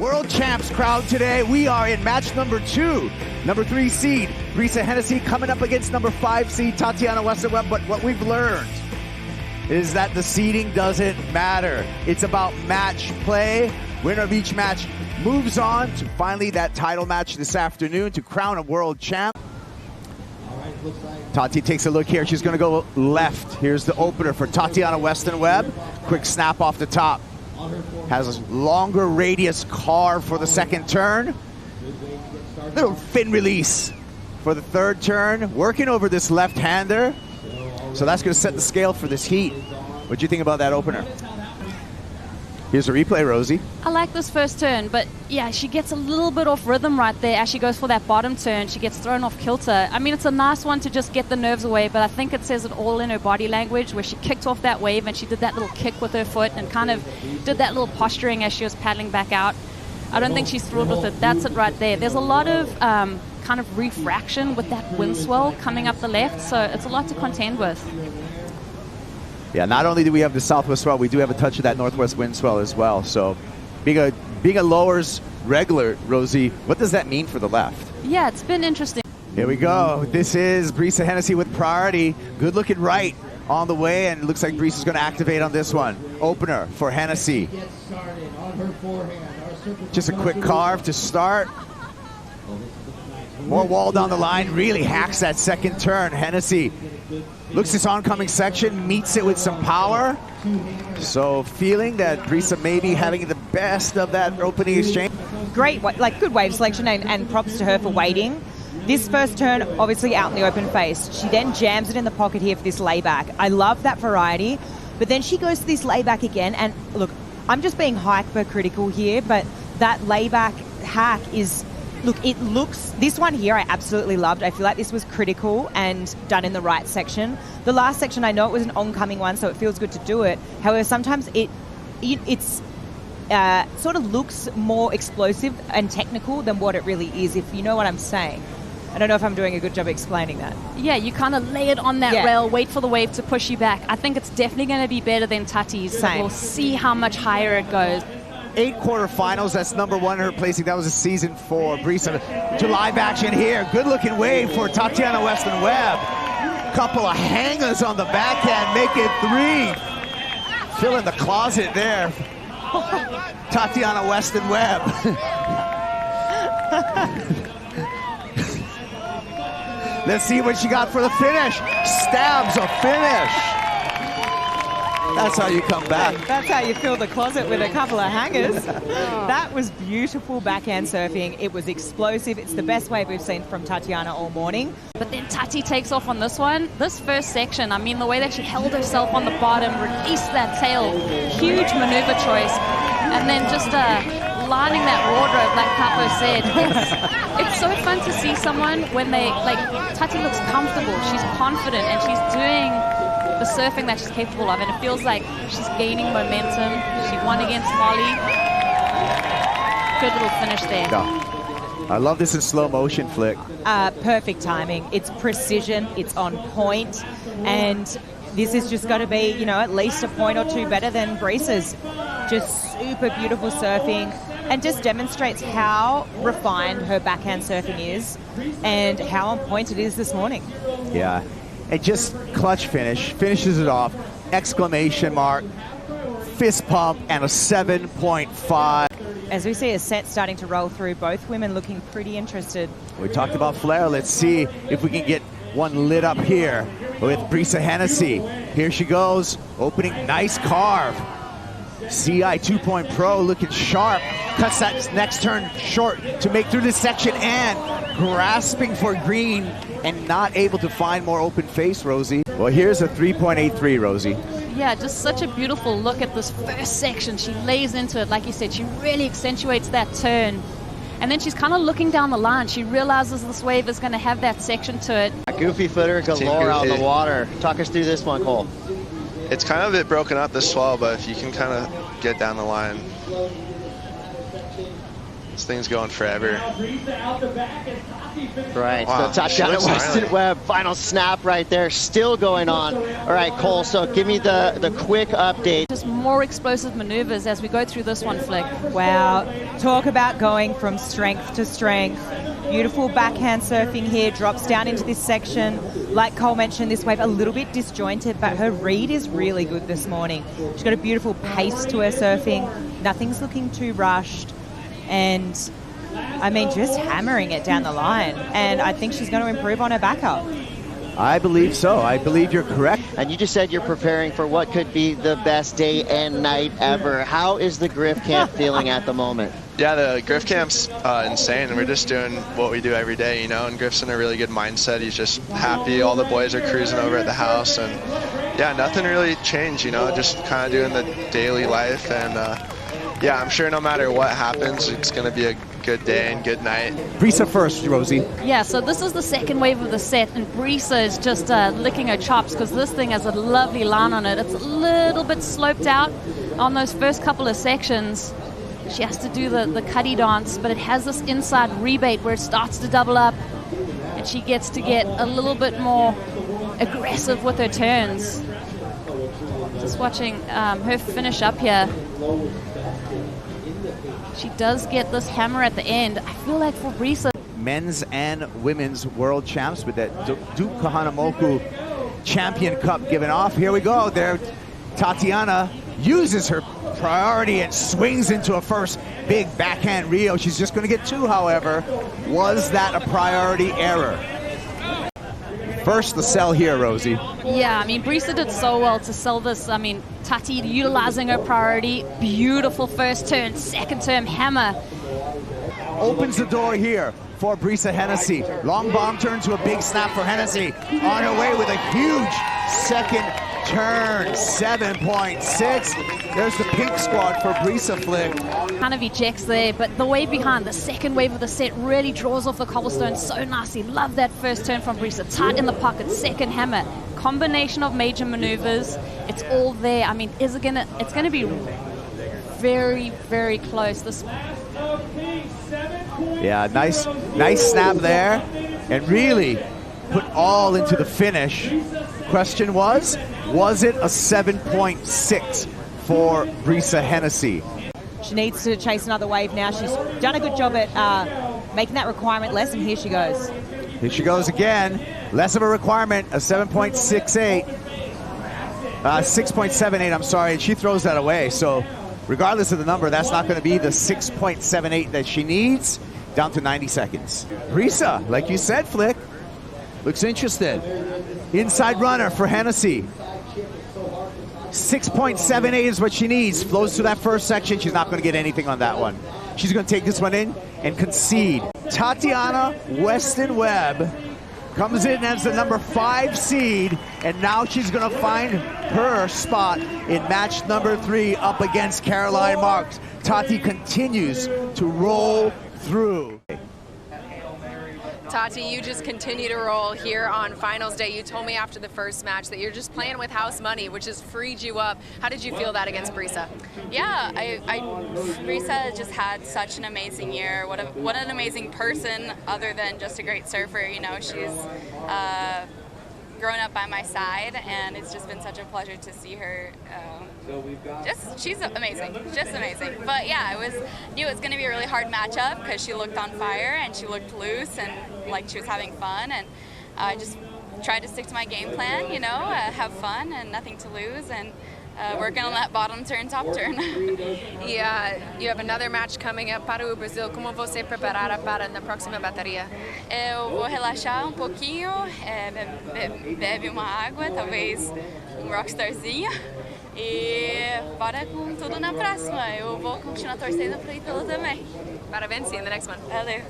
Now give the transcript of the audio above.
World Champs crowd today. We are in match number 2. Number 3 seed, Brisa Hennessy, coming up against number 5 seed, Tatiana Weston-Webb. But what we've learned is that the seeding doesn't matter. It's about match play. Winner of each match moves on to finally that title match this afternoon to crown a world champ. Tati takes a look here. She's going to go left. Here's the opener for Tatiana Weston-Webb. Quick snap off the top. Has a longer radius carve for the second turn. Little fin release for the third turn. Working over this left-hander. So that's going to set the scale for this heat. What do you think about that opener? Here's a replay, Rosie. I like this first turn, but yeah, she gets a little bit off rhythm right there as she goes for that bottom turn. She gets thrown off kilter. I mean, it's a nice one to just get the nerves away, but I think it says it all in her body language where she kicked off that wave and she did that little kick with her foot and kind of did that little posturing as she was paddling back out. I don't think she's thrilled with it. That's it right there. There's a lot of kind of refraction with that wind swell coming up the left, so it's a lot to contend with. Yeah, not only do we have the southwest swell, we do have a touch of that northwest wind swell as well. So being a lowers regular, Rosie, what does that mean for the left? Yeah, it's been interesting. Here we go. This is Brisa Hennessy with priority. Good looking right on the way, and it looks like Brisa's going to activate on this one. Opener for Hennessy. Just a quick carve to start. More wall down the line, really hacks that second turn. Hennessy looks this oncoming section, meets it with some power. So feeling that Brisa may be having the best of that opening exchange. Great, like good wave selection, and props to her for waiting. This first turn, obviously out in the open face. She then jams it in the pocket here for this layback. I love that variety, but then she goes to this layback again, and look, I'm just being hypercritical here, but that layback hack is, look, it looks, this one here I absolutely loved. I feel like this was critical and done in the right section. The last section, I know it was an oncoming one, so it feels good to do it. However, sometimes it's sort of looks more explosive and technical than what it really is, if you know what I'm saying. I don't know if I'm doing a good job explaining that. Yeah, you kind of lay it on that rail, wait for the wave to push you back. I think it's definitely going to be better than Tati's. So we'll see how much higher it goes. 8 quarterfinals, that's number 1 in her placing. That was a season 4. Brisa to live action here. Good looking wave for Tatiana Weston-Webb. Couple of hangers on the backhand, make it 3. Fill in the closet there. Tatiana Weston-Webb. Let's see what she got for the finish. Stabs a finish. That's how you come back. That's how you fill the closet with a couple of hangers. That was beautiful backhand surfing. It was explosive. It's the best wave we've seen from Tatiana all morning. But then Tati takes off on this one. This first section, I mean, the way that she held herself on the bottom, released that tail, huge maneuver choice, and then just lining that wardrobe, like Capo said. It's so fun to see someone when they, like, Tati looks comfortable, she's confident, and she's doing the surfing that she's capable of, and it feels like she's gaining momentum. She won against Molly. Good little finish there. Yeah. I love this in slow motion, Flick. Perfect timing. It's precision, it's on point, and this is just got to be, you know, at least a point or 2 better than Brisa's. Just super beautiful surfing, and just demonstrates how refined her backhand surfing is and how on point it is this morning. Yeah. And just clutch finish, finishes it off, exclamation mark, fist pump, and a 7.5. As we see a set starting to roll through, both women looking pretty interested. We talked about flair. Let's see if we can get one lit up here with Brisa Hennessy. Here she goes, opening nice carve. CI 2 Pro looking sharp, cuts that next turn short to make through this section, and grasping for green and not able to find more open face, Rosie. Well, here's a 3.83, Rosie. Yeah, just such a beautiful look at this first section. She lays into it, like you said, she really accentuates that turn. And then she's kind of looking down the line. She realizes this wave is going to have that section to it. A goofy footer galore out in the water. Talk us through this one, Cole. It's kind of a bit broken up, this swell, but if you can kind of get down the line. This thing's going forever. Right, Wow, so Tatiana she looks Weston-Webb, final snap right there, still going on. All right, Cole, so give me the quick update. Just more explosive maneuvers as we go through this one, Flick. Wow, talk about going from strength to strength. Beautiful backhand surfing here, drops down into this section. Like Cole mentioned, this wave a little bit disjointed, but her read is really good this morning. She's got a beautiful pace to her surfing. Nothing's looking too rushed. And, I mean, just hammering it down the line. And I think she's going to improve on her backup. I believe so. I believe you're correct. And you just said you're preparing for what could be the best day and night ever. How is the Griff Camp feeling at the moment? Yeah, the Griff Camp's insane. We're just doing what we do every day, you know, and Griff's in a really good mindset. He's just happy. All the boys are cruising over at the house, and yeah, nothing really changed, you know, just kind of doing the daily life. And yeah, I'm sure no matter what happens, it's going to be a good day and good night. Brisa first, Rosie. Yeah, so this is the second wave of the set, and Brisa is just licking her chops because this thing has a lovely line on it. It's a little bit sloped out on those first couple of sections. She has to do the cuddy dance, but it has this inside rebate where it starts to double up, and she gets to get a little bit more aggressive with her turns. Just watching her finish up here. She does get this hammer at the end. I feel like for Brisa, Men's and women's world champs with that Duke Kahanamoku Champion Cup given off. Here we go. There, Tatiana uses her priority and swings into a first big backhand Rio. She's just going to get two, however. Was that a priority error? First, the sell here, Rosie. yeah, I mean, Brisa did so well to sell this. I mean, Tati utilizing her priority. Beautiful first turn, second turn hammer. Opens the door here for Brisa Hennessy. Long bomb turn to a big snap for Hennessy. On her way with a huge second turn, 7.6. There's the pink squad for Brisa Flick. Kind of ejects there, but the wave behind, the second wave of the set, really draws off the cobblestone so nicely. Love that first turn from Brisa. Tight in the pocket, second hammer. Combination of major maneuvers. It's all there. I mean, it's gonna be very, very close. This. Yeah, nice snap there, and really put all into the finish. Question was it a 7.6 for Brisa Hennessy? She needs to chase another wave now. She's done a good job at making that requirement less, and here she goes. Here she goes again. Less of a requirement, a 7.68. 6.78, I'm sorry, and she throws that away. So regardless of the number, that's not going to be the 6.78 that she needs. Down to 90 seconds. Brisa, like you said, Flick, looks interested. Inside runner for Hennessy. 6.78 is what she needs. Flows through that first section. She's not going to get anything on that one. She's going to take this one in and concede. Tatiana Weston-Webb comes in as the number 5 seed, and now she's going to find her spot in match number 3 up against Caroline Marks. Tati continues to roll through. Tati, you just continue to roll here on finals day. You told me after the first match that you're just playing with house money, which has freed you up. How did you feel that against Brisa? Yeah, Brisa just had such an amazing year. What an amazing person, other than just a great surfer. You know, she's grown up by my side, and it's just been such a pleasure to see her. She's amazing, just amazing. But yeah, knew it was going to be a really hard matchup because she looked on fire and she looked loose and like she was having fun, and I just tried to stick to my game plan, you know, have fun and nothing to lose, and working on that bottom turn, top turn. Yeah, you have another match coming up para o Brasil. Como você preparará para na próxima bateria? Eu vou relaxar pouquinho, bebe uma água, talvez rockstarzinho. E bora com tudo na próxima. Eu vou continuar torcendo para o Ítalo também. Parabéns, see you in the next one. Valeu.